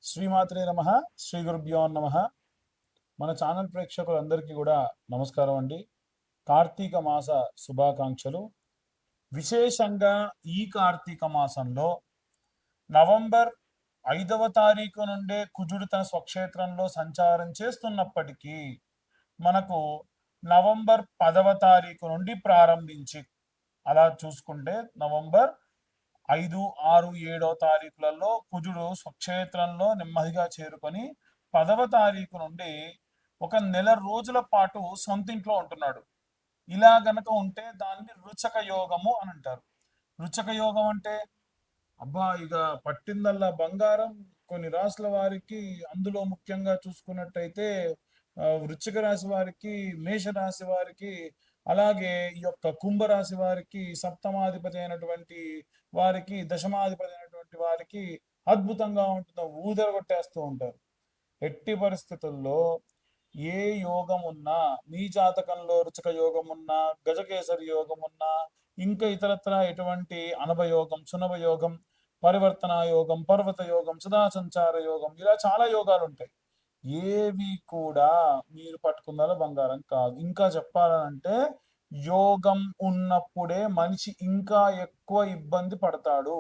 శ్రీమాత్రే నమ. శ్రీ గురుభ్యో నమ. మన ఛానల్ ప్రేక్షకులందరికీ కూడా నమస్కారం అండి. కార్తీక మాస శుభాకాంక్షలు. విశేషంగా ఈ కార్తీక మాసంలో నవంబర్ 5వ తారీఖు నుండే కుజుడు తన స్వక్షేత్రంలో సంచారం చేస్తున్నప్పటికీ మనకు నవంబర్ 10వ తారీఖు నుండి ప్రారంభించి అలా చూసుకుంటే నవంబర్ 5, 6, 7వ తారీఖులలో కుజుడు స్వక్షేత్రంలో నెమ్మదిగా చేరుకొని 10వ తారీఖు నుండి ఒక నెల రోజుల పాటు సొంతింట్లో ఉంటున్నాడు. ఇలా గనక ఉంటే దాన్ని రుచక యోగము అని అంటారు. రుచక యోగం అంటే అబ్బా ఇక పట్టిందల్లా బంగారం. కొన్ని రాశుల వారికి అందులో ముఖ్యంగా చూసుకున్నట్టయితే వృశ్చిక రాశి వారికి, మేషరాశి వారికి, అలాగే ఈ యొక్క కుంభరాశి వారికి, సప్తమాధిపతి అయినటువంటి వారికి, దశమాధిపతి అయినటువంటి వారికి అద్భుతంగా ఉంటుంది. ఊదరగొట్టేస్తూ ఉంటారు. ఎట్టి పరిస్థితుల్లో ఏ యోగం ఉన్నా, మీ జాతకంలో రుచక యోగం ఉన్నా, గజకేసరి యోగం ఉన్నా, ఇంకా ఇతరత్ర ఎటువంటి అనభయోగం, సునభయోగం, పరివర్తన యోగం, పర్వత యోగం, సదా సంచార యోగం, ఇలా చాలా యోగాలు ఉంటాయి. ఏవి కూడా మీరు పట్టుకున్నారో బంగారం కాదు. ఇంకా చెప్పాలంటే యోగం ఉన్నప్పుడే మనిషి ఇంకా ఎక్కువ ఇబ్బంది పడతాడు.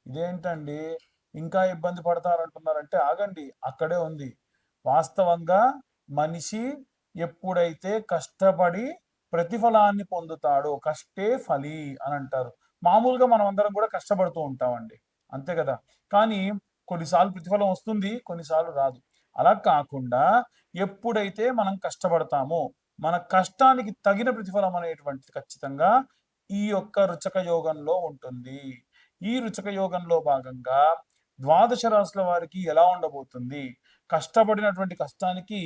ఇదేంటండి ఇంకా ఇబ్బంది పడతారంటున్నారంటే ఆగండి, అక్కడే ఉంది. వాస్తవంగా మనిషి ఎప్పుడైతే కష్టపడి ప్రతిఫలాన్ని పొందుతాడో, కష్టే ఫలి అని అంటారు. మామూలుగా మనం అందరం కూడా కష్టపడుతూ ఉంటామండి, అంతే కదా. కానీ కొన్నిసార్లు ప్రతిఫలం వస్తుంది, కొన్నిసార్లు రాదు. అలా కాకుండా ఎప్పుడైతే మనం కష్టపడతామో మన కష్టానికి తగిన ప్రతిఫలం అనేటువంటిది ఖచ్చితంగా ఈ యొక్క రుచక యోగంలో ఉంటుంది. ఈ రుచక యోగంలో భాగంగా ద్వాదశ రాశుల వారికి ఎలా ఉండబోతుంది, కష్టపడినటువంటి కష్టానికి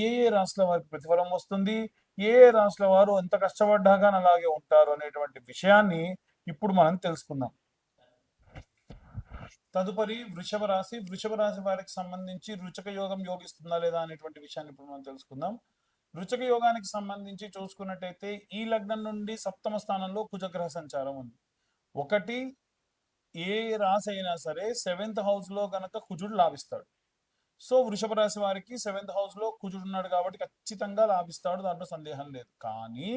ఏ ఏ రాశుల వారికి ప్రతిఫలం వస్తుంది, ఏ ఏ రాశుల వారు ఎంత కష్టపడ్డాగా అలాగే ఉంటారు అనేటువంటి విషయాన్ని ఇప్పుడు మనం తెలుసుకుందాం. తదుపరి వృషభ రాశి వారికి సంబంధించి రుచక యోగం యోగిస్తుందా లేదా అనేటువంటి విషయాన్ని ఇప్పుడు మనం తెలుసుకుందాం. రుచక యోగానికి సంబంధించి చూసుకున్నట్టయితే ఈ లగ్నం నుండి సప్తమ స్థానంలో కుజగ్రహ సంచారం ఉంది. ఒకటి, ఏ రాశి అయినా సరే 7th హౌస్ లో గనక కుజుడు లాభిస్తాడు. సో వృషభ రాశి వారికి 7th హౌస్ లో కుజుడు ఉన్నాడు కాబట్టి ఖచ్చితంగా లాభిస్తాడు, దాంట్లో సందేహం లేదు. కానీ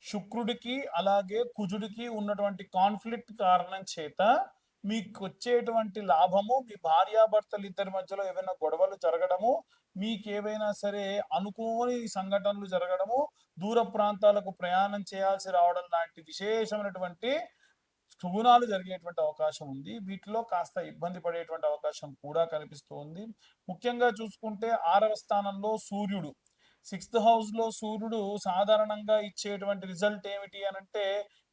శుక్రుడికి అలాగే కుజుడికి ఉన్నటువంటి కాన్ఫ్లిక్ట్ కారణం చేత మీకు వచ్చేటువంటి లాభము, మీ భార్యాభర్తలు ఇద్దరి మధ్యలో ఏవైనా గొడవలు జరగడము, మీకు ఏవైనా సరే అనుకోని సంఘటనలు జరగడము, దూర ప్రాంతాలకు ప్రయాణం చేయాల్సి రావడం లాంటి విశేషమైనటువంటి సుగుణాలు జరిగేటువంటి అవకాశం ఉంది. వీటిలో కాస్త ఇబ్బంది పడేటువంటి అవకాశం కూడా కనిపిస్తూ ఉంది. ముఖ్యంగా చూసుకుంటే 6వ స్థానంలో సూర్యుడు, 6th హౌస్ లో సూర్యుడు సాధారణంగా ఇచ్చేటువంటి రిజల్ట్ ఏమిటి అని అంటే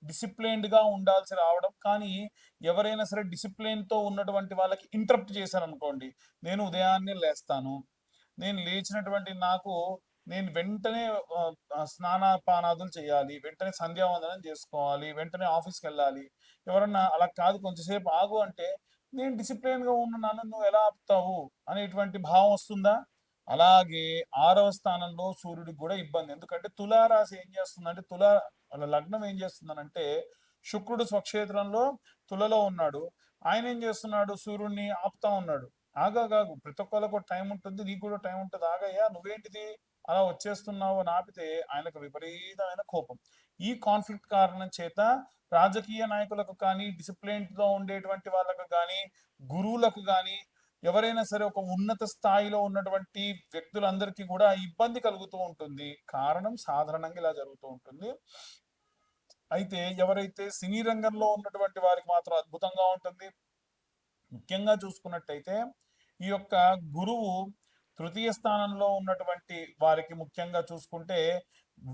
డిసిప్లైన్డ్ గా ఉండాల్సి రావడం. కానీ ఎవరైనా సరే డిసిప్లిన్ తో ఉన్నటువంటి వాళ్ళకి ఇంటరప్ట్ చేశారనుకోండి, నేను ఉదయాన్నే లేస్తాను, నేను లేచినటువంటి నాకు నేను వెంటనే స్నానపానాదులు చేయాలి, వెంటనే సంధ్యావందనం చేసుకోవాలి, వెంటనే ఆఫీస్కి వెళ్ళాలి. ఎవరన్నా అలా కాదు కొంచెంసేపు ఆగు అంటే నేను డిసిప్లిన్ గా ఉన్నాను, నువ్వు ఎలా ఆపుతావు అనేటువంటి భావం వస్తుందా? అలాగే 6వ స్థానంలో సూర్యుడికి కూడా ఇబ్బంది. ఎందుకంటే తులారాశి ఏం చేస్తుందంటే లగ్నం ఏం చేస్తుందనంటే శుక్రుడు స్వక్షేత్రంలో తులలో ఉన్నాడు. ఆయన ఏం చేస్తున్నాడు, సూర్యుడిని ఆపుతా ఉన్నాడు. ఆగాగాగు, ప్రతి ఒక్కళ్ళకు టైం ఉంటుంది, నీకు కూడా టైం ఉంటుంది, ఆగయ్యా నువ్వేంటిది అలా వచ్చేస్తున్నావు అని ఆపితే ఆయనకు విపరీతమైన కోపం. ఈ కాన్ఫ్లిక్ట్ కారణం చేత రాజకీయ నాయకులకు కానీ, డిసిప్లిన్ తో ఉండేటువంటి వాళ్ళకు కానీ, గురువులకు కానీ, ఎవరైనా సరే ఒక ఉన్నత స్థాయిలో ఉన్నటువంటి వ్యక్తులందరికీ కూడా ఇబ్బంది కలుగుతూ ఉంటుంది. కారణం సాధారణంగా ఇలా జరుగుతూ ఉంటుంది. అయితే ఎవరైతే సినీ రంగంలో ఉన్నటువంటి వారికి మాత్రం అద్భుతంగా ఉంటుంది. ముఖ్యంగా చూసుకున్నట్టయితే ఈ యొక్క గురువు తృతీయ స్థానంలో ఉన్నటువంటి వారికి ముఖ్యంగా చూసుకుంటే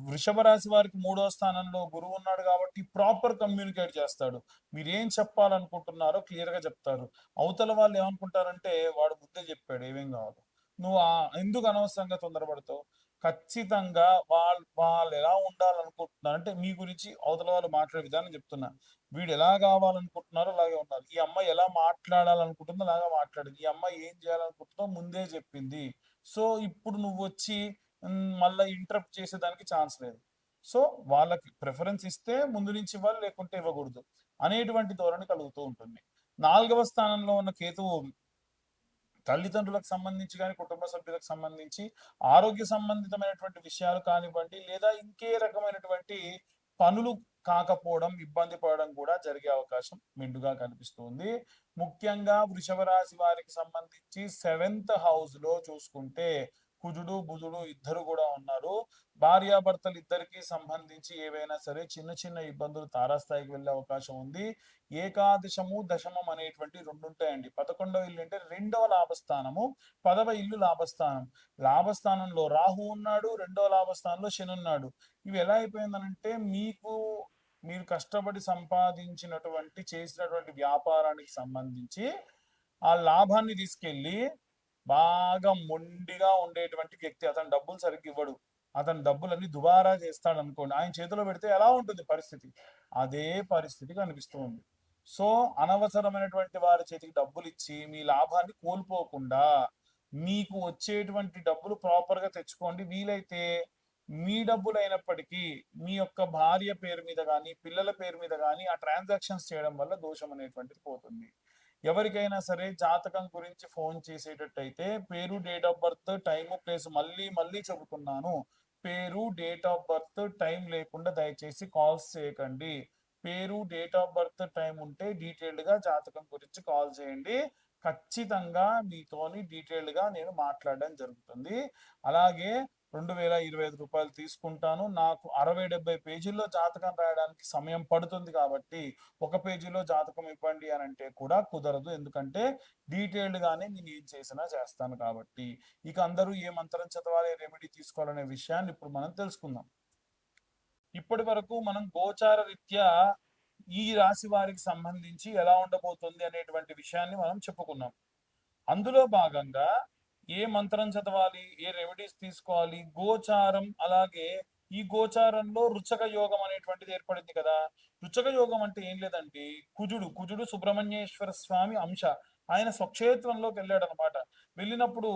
వృషభ రాశి వారికి 3వ స్థానంలో గురువు ఉన్నాడు కాబట్టి ప్రాపర్ కమ్యూనికేట్ చేస్తాడు. మీరు ఏం చెప్పాలనుకుంటున్నారో క్లియర్ గా చెప్తారు. అవతల వాళ్ళు ఏమనుకుంటారంటే వాడు ముందే చెప్పాడు ఏమేం కావాలో, నువ్వు ఎందుకు అనవసరంగా తొందరపడతావు. ఖచ్చితంగా వాళ్ళు ఎలా ఉండాలనుకుంటున్నారు అంటే మీ గురించి అవతల వాళ్ళు మాట్లాడే విధానం చెప్తున్నా. వీడు ఎలా కావాలనుకుంటున్నారో అలాగే ఉన్నారు. ఈ అమ్మాయి ఎలా మాట్లాడాలనుకుంటుందో అలాగా మాట్లాడింది. ఈ అమ్మాయి ఏం చేయాలనుకుంటుందో ముందే చెప్పింది. సో ఇప్పుడు నువ్వు వచ్చి మళ్ళీ ఇంటరప్ట్ చేసేదానికి ఛాన్స్ లేదు. సో వాళ్ళకి ప్రిఫరెన్స్ ఇస్తే ముందు నుంచి ఇవ్వాలి, లేకుంటే ఇవ్వకూడదు అనేటువంటి ధోరణి కలుగుతూ ఉంటుంది. 4వ స్థానంలో ఉన్న కేతువు తల్లిదండ్రులకు సంబంధించి కానీ, కుటుంబ సభ్యులకు సంబంధించి ఆరోగ్య సంబంధితమైనటువంటి విషయాలు కానివ్వండి, లేదా ఇంకే రకమైనటువంటి పనులు కాకపోవడం, ఇబ్బంది పడడం కూడా జరిగే అవకాశం మెండుగా కనిపిస్తుంది. ముఖ్యంగా వృషభ రాశి వారికి సంబంధించి 7th హౌస్‌లో చూసుకుంటే కుజుడు, బుధుడు ఇద్దరు కూడా ఉన్నారు. భార్యాభర్తలు ఇద్దరికీ సంబంధించి ఏవైనా సరే చిన్న చిన్న ఇబ్బందులు తారాస్థాయికి వెళ్ళే అవకాశం ఉంది. ఏకాదశము, దశమం అనేటువంటి 2 ఉంటాయండి. 11వ ఇల్లు అంటే 2వ లాభస్థానము, 10వ ఇల్లు లాభస్థానం. లాభస్థానంలో రాహు ఉన్నాడు, 2వ లాభస్థానంలో శని ఉన్నాడు. ఇవి ఎలా అయిపోయిందనంటే మీరు కష్టపడి సంపాదించినటువంటి చేసినటువంటి వ్యాపారానికి సంబంధించి ఆ లాభాన్ని తీసుకెళ్ళి బాగా మొండిగా ఉండేటువంటి వ్యక్తి, అతను డబ్బులు సరిగ్గా ఇవ్వడు, అతను డబ్బులన్నీ దుబారా చేస్తాడు అనుకోండి, ఆయన చేతిలో పెడితే ఎలా ఉంటుంది పరిస్థితి? అదే పరిస్థితి కనిపిస్తుంది. సో అనవసరమైనటువంటి వారి చేతికి డబ్బులు ఇచ్చి మీ లాభాన్ని కోల్పోకుండా మీకు వచ్చేటువంటి డబ్బులు ప్రాపర్గా తెచ్చుకోండి. వీలైతే మీ డబ్బులు అయినప్పటికీ మీ యొక్క భార్య పేరు మీద కానీ, పిల్లల పేరు మీద కానీ ఆ ట్రాన్సాక్షన్స్ చేయడం వల్ల దోషం అనేటువంటిది పోతుంది. ఎవరికైనా సరే జాతకం గురించి ఫోన్ చేసేటట్టయితే పేరు, date of birth, time, place మళ్ళీ మళ్ళీ చెబుతున్నాను. పేరు, డేట్ ఆఫ్ బర్త్, టైం లేకుండా దయచేసి కాల్స్ చేయకండి. పేరు, డేట్ ఆఫ్ బర్త్, టైం ఉంటే డీటెయిల్డ్గా జాతకం గురించి కాల్ చేయండి. ఖచ్చితంగా మీతోని డీటెయిల్డ్గా నేను మాట్లాడడం జరుగుతుంది. అలాగే 2025 రూపాయలు తీసుకుంటాను. నాకు 60-70 పేజీల్లో జాతకం రాయడానికి సమయం పడుతుంది కాబట్టి ఒక పేజీలో జాతకం ఇవ్వండి అని అంటే కూడా కుదరదు. ఎందుకంటే డీటెయిల్డ్గానే నేను ఏం చేసినా చేస్తాను కాబట్టి. ఇక అందరూ ఏ మంత్రం చదవాలి, రెమెడీ తీసుకోవాలనే విషయాన్ని ఇప్పుడు మనం తెలుసుకుందాం. ఇప్పటి వరకు మనం గోచార రీత్యా ఈ రాశి వారికి సంబంధించి ఎలా ఉండబోతుంది అనేటువంటి విషయాన్ని మనం చెప్పుకున్నాం. అందులో భాగంగా ఏ మంత్రం చదవాలి, ఏ రెమెడీస్ తీసుకోవాలి, గోచారం, అలాగే ఈ గోచారంలో రుచక యోగం అనేటువంటిది ఏర్పడింది కదా. రుచక యోగం అంటే ఏం లేదండి, కుజుడు సుబ్రహ్మణ్యేశ్వర స్వామి అంశ. ఆయన స్వక్షేత్రంలోకి వెళ్ళాడు అనమాట. వెళ్ళినప్పుడు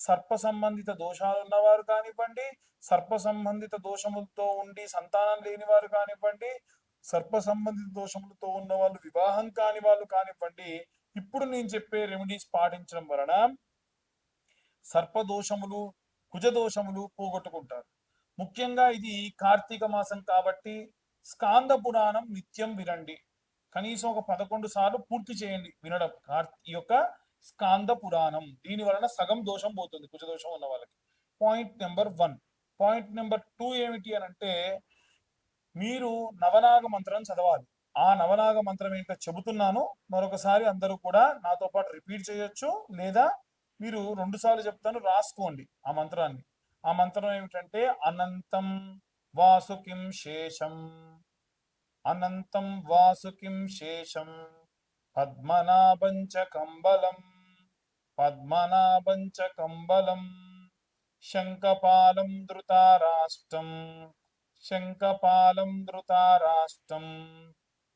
సర్ప సంబంధిత దోషాలు ఉన్నవారు కానివ్వండి, సర్ప సంబంధిత దోషములతో ఉండి సంతానం లేని వారు కానివ్వండి, సర్ప సంబంధిత దోషములతో ఉన్న వాళ్ళు వివాహం కాని వాళ్ళు కానివ్వండి, ఇప్పుడు నేను చెప్పే రెమెడీస్ పాటించడం వలన సర్పదోషములు, కుజదోషములు పోగొట్టుకుంటారు. ముఖ్యంగా ఇది కార్తీక మాసం కాబట్టి స్కాంద పురాణం నిత్యం వినండి. కనీసం ఒక 11 సార్లు పూర్తి చేయండి వినడం ఈ యొక్క స్కాంద పురాణం. దీని వలన సగం దోషం పోతుంది కుజదోషం ఉన్న వాళ్ళకి. Point number 1. పాయింట్ నెంబర్ 2 ఏమిటి అని అంటే, మీరు నవనాగ మంత్రం చదవాలి. ఆ నవనాగ మంత్రం ఏంటో చెబుతున్నాను, మరొకసారి అందరూ కూడా నాతో పాటు రిపీట్ చేయొచ్చు, లేదా మీరు 2 సార్లు చెప్తాను, రాసుకోండి ఆ మంత్రాన్ని. ఆ మంత్రం ఏమిటంటే, అనంతం వాసుకిం శేషం, అనంతం వాసుకిం శేషం, పద్మనాభంచ కంబలం, పద్మనాభంచ కంబలం, శంఖపాలం ధృతారాష్ట్రం, శంఖపాలం ధృతారాష్ట్రం,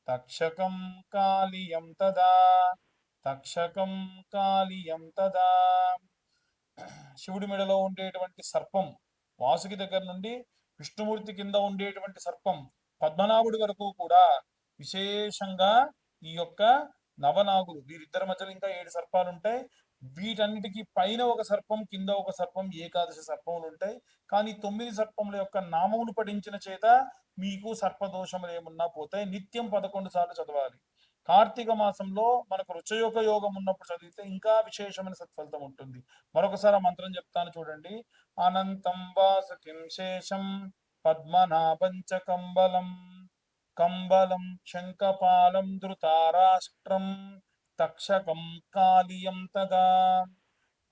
తక్షకం కాళియం తదా, తక్షకం కాళియం తదా. శివుడి మెడలో ఉండేటువంటి సర్పం, వాసుకి దగ్గర నుండి విష్ణుమూర్తి కింద ఉండేటువంటి సర్పం, పద్మనాభుడి వరకు కూడా విశేషంగా ఈ యొక్క నవనాగులు, వీరిద్దరి మధ్యలో ఇంకా 7 సర్పాలు ఉంటాయి. వీటన్నిటికీ పైన ఒక సర్పం, కింద ఒక సర్పం, ఏకాదశ సర్పములు ఉంటాయి. కానీ 9 సర్పముల యొక్క నామమును పఠించిన చేత మీకు సర్పదోషములు ఏమున్నా పోతాయి. నిత్యం 11 సార్లు చదవాలి. కార్తీక మాసంలో మనకు రుచయోగ యోగం ఉన్నప్పుడు చదివితే ఇంకా విశేషమైన సత్ఫలితం ఉంటుంది. మరొకసారి ఆ మంత్రం చెప్తాను చూడండి. అనంతం వాసుకిం శేషం, పద్మనాభంచ కంబలం, కంబలం శంఖపాలం ధృతారాష్ట్రం, తక్షకం కాళియం తదా.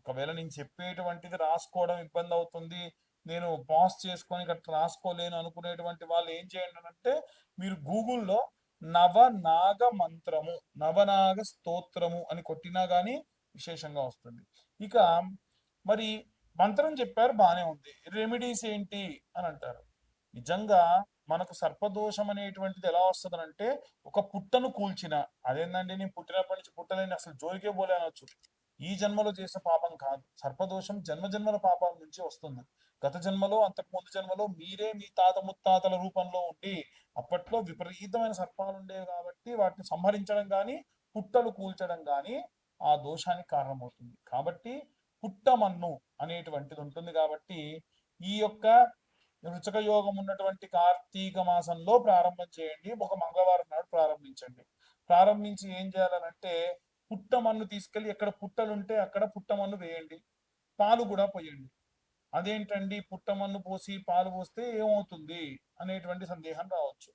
ఒకవేళ నేను చెప్పేటువంటిది రాసుకోవడం ఇబ్బంది అవుతుంది, నేను పాస్ చేసుకొని గట్రా రాసుకోలేను అనుకునేటువంటి వాళ్ళు ఏం చేయండి అంటే, మీరు గూగుల్లో నవనాగ మంత్రము, నవనాగ స్తోత్రము అని కొట్టినా కానీ విశేషంగా వస్తుంది. ఇక మరి మంత్రం చెప్పారు, బాగానే ఉంది, రెమెడీస్ ఏంటి అని అంటారు. నిజంగా మనకు సర్పదోషం అనేటువంటిది ఎలా వస్తుందనంటే, ఒక పుట్టను కూల్చిన, అదేందండి నేను పుట్టినప్పటి నుంచి పుట్టలేని, అసలు జోలికే పోలే అనొచ్చు. ఈ జన్మలో చేసిన పాపం కాదు, సర్పదోషం జన్మ జన్మల పాపం నుంచి వస్తుంది. గత జన్మలో, అంతకు ముందు జన్మలో మీరే మీ తాత ముత్తాతల రూపంలో ఉండి, అప్పట్లో విపరీతమైన సర్పాలు ఉండేవి కాబట్టి వాటిని సంహరించడం కానీ, పుట్టలు కూల్చడం కానీ ఆ దోషానికి కారణమవుతుంది. కాబట్టి పుట్టమన్ను అనేటువంటిది ఉంటుంది. కాబట్టి ఈ యొక్క రుచక యోగం ఉన్నటువంటి కార్తీక మాసంలో ప్రారంభం చేయండి. ఒక మంగళవారం నాడు ప్రారంభించండి. ప్రారంభించి ఏం చేయాలనంటే పుట్టమన్ను తీసుకెళ్ళి ఎక్కడ పుట్టలుంటే అక్కడ పుట్టమన్ను వేయండి. పాలు కూడా పోయండి. అదేంటండి పుట్టమన్ను పోసి పాలు పోస్తే ఏమవుతుంది అనేటువంటి సందేహం రావచ్చు.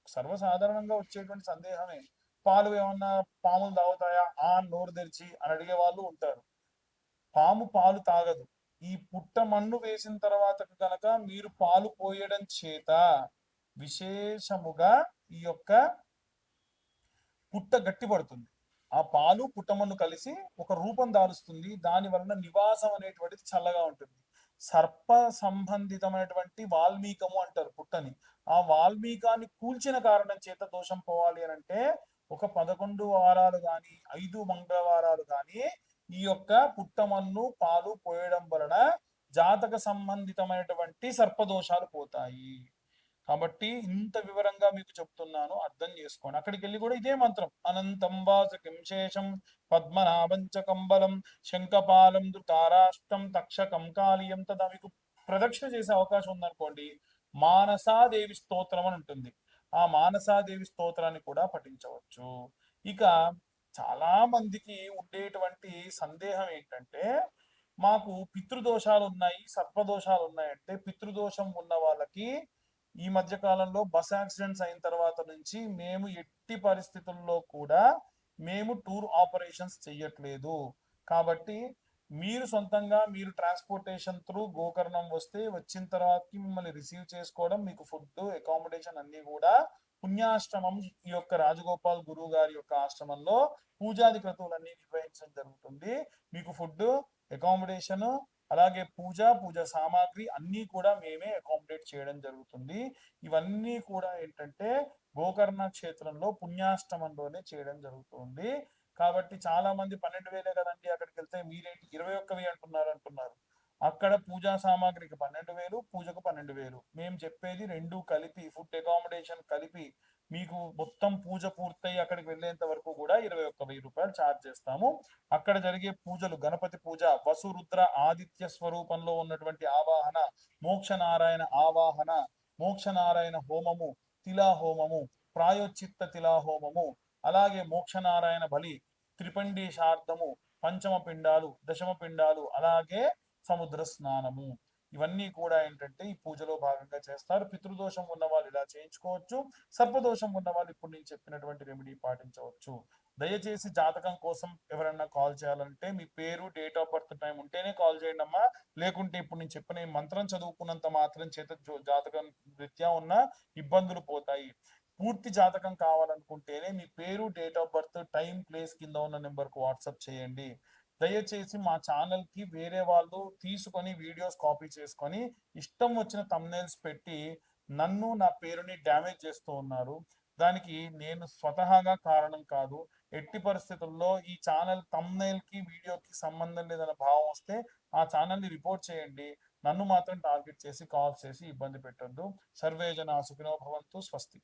సర్వసాధారణంగా వచ్చేటువంటి సందేహమే. పాలు ఏమన్నా పాములు తాగుతాయా నోరు తెరిచి అని అడిగే వాళ్ళు ఉంటారు. పాము పాలు తాగదు. ఈ పుట్టమన్ను వేసిన తర్వాత కనుక మీరు పాలు పోయడం చేత విశేషముగా ఈ యొక్క పుట్ట గట్టిపడుతుంది. ఆ పాలు పుట్టమన్ను కలిసి ఒక రూపం దాలుస్తుంది. దాని వలన నివాసం అనేటువంటిది చల్లగా ఉంటుంది. సర్ప సంబంధితమైనటువంటి వాల్మీకము అంటారు పుట్టని. ఆ వాల్మీకాన్ని కూల్చిన కారణం చేత దోషం పోవాలి అని అంటే ఒక 11 వారాలు కానీ 5 మంగళవారాలు కానీ ఈ యొక్క పుట్టమన్ను పాలు పోయడం వలన జాతక సంబంధితమైనటువంటి సర్పదోషాలు పోతాయి. కాబట్టి ఇంత వివరంగా మీకు చెప్తున్నాను, అర్థం చేసుకోండి. అక్కడికి వెళ్ళి కూడా ఇదే మంత్రం అనంతం వాసకిం శేషం పద్మనాభంచ కంబలం శంఖపాలం తారాష్టం తక్షకం కాళీయం తదా మీకు ప్రదక్షిణ చేసే అవకాశం ఉందనుకోండి, మానసాదేవి స్తోత్రం అని ఉంటుంది. ఆ మానసాదేవి స్తోత్రాన్ని కూడా పఠించవచ్చు. ఇక చాలా మందికి ఉండేటువంటి సందేహం ఏంటంటే మాకు పితృదోషాలు ఉన్నాయి, సర్పదోషాలు ఉన్నాయంటే పితృదోషం ఉన్న వాళ్ళకి ఈ మధ్య కాలంలో బస్ యాక్సిడెంట్స్ అయిన తర్వాత నుంచి మేము ఎట్టి పరిస్థితుల్లో కూడా మేము టూర్ ఆపరేషన్స్ చెయ్యట్లేదు. కాబట్టి మీరు సొంతంగా మీరు ట్రాన్స్పోర్టేషన్ త్రూ గోకర్ణం వస్తే వచ్చిన తర్వాతకి మిమ్మల్ని రిసీవ్ చేసుకోవడం, మీకు ఫుడ్ అకామిడేషన్ అన్ని కూడా పుణ్యాశ్రమం ఈ యొక్క రాజగోపాల్ గురువు గారి యొక్క ఆశ్రమంలో పూజాది క్రతువులన్నీ నిర్వహించడం జరుగుతుంది. మీకు ఫుడ్, అకామిడేషన్, అలాగే పూజ సామాగ్రి అన్నీ కూడా మేమే అకామిడేట్ చేయడం జరుగుతుంది. ఇవన్నీ కూడా ఏంటంటే గోకర్ణ క్షేత్రంలో పుణ్యాష్టమంలోనే చేయడం జరుగుతుంది. కాబట్టి చాలా మంది 12,000 కదండి అక్కడికి వెళ్తే, మీరేంటి 21,000 అంటున్నారు. అక్కడ పూజా సామాగ్రికి 12,000, పూజకు 12,000. మేము చెప్పేది రెండు కలిపి, ఫుడ్ అకామిడేషన్ కలిపి మీకు మొత్తం పూజ పూర్తయి అక్కడికి వెళ్ళేంత వరకు కూడా 21,000 రూపాయలు ఛార్జ్ చేస్తాము. అక్కడ జరిగే పూజలు గణపతి పూజ, వసురుద్ర ఆదిత్య స్వరూపంలో ఉన్నటువంటి ఆవాహన, మోక్షనారాయణ ఆవాహన, మోక్షనారాయణ హోమము, తిలా హోమము, ప్రాయోచిత్త తిలా హోమము, అలాగే మోక్షనారాయణ బలి, త్రిపండి శార్దము, పంచమ పిండాలు, దశమ పిండాలు, అలాగే సముద్ర స్నానము, ఇవన్నీ కూడా ఏంటంటే ఈ పూజలో భాగంగా చేస్తారు. పితృదోషం ఉన్న వాళ్ళు ఇలా చేయించుకోవచ్చు. సర్పదోషం ఉన్న వాళ్ళు ఇప్పుడు నేను చెప్పినటువంటి రెమెడీ పాటించవచ్చు. దయచేసి జాతకం కోసం ఎవరైనా కాల్ చేయాలంటే మీ పేరు, డేట్ ఆఫ్ బర్త్, టైం ఉంటేనే కాల్ చేయండి అమ్మా. లేకుంటే ఇప్పుడు నేను చెప్పిన ఈ మంత్రం చదువుకున్నంత మాత్రం చేత జాతకం రీత్యా ఉన్న ఇబ్బందులు పోతాయి. పూర్తి జాతకం కావాలనుకుంటేనే మీ పేరు, date of birth, time, place కింద ఉన్న నెంబర్కు వాట్సాప్ చేయండి. దయచేసి మా ఛానల్ కి వేరే వాళ్ళు తీసుకొని వీడియోస్ కాపీ చేసుకొని ఇష్టం వచ్చిన థంబ్నెయిల్స్ పెట్టి నన్ను, నా పేరుని డ్యామేజ్ చేస్తూ ఉన్నారు. దానికి నేను స్వతహాగా కారణం కాదు. ఎట్టి పరిస్థితుల్లో ఈ ఛానల్ థంబ్నెయిల్ కి వీడియోకి సంబంధం లేదన్న భావం వస్తే ఆ ఛానల్ ని రిపోర్ట్ చేయండి. నన్ను మాత్రం టార్గెట్ చేసి కాల్ చేసి ఇబ్బంది పెట్టొద్దు. సర్వే జనా సుఖినో భవంతు. స్వస్తి.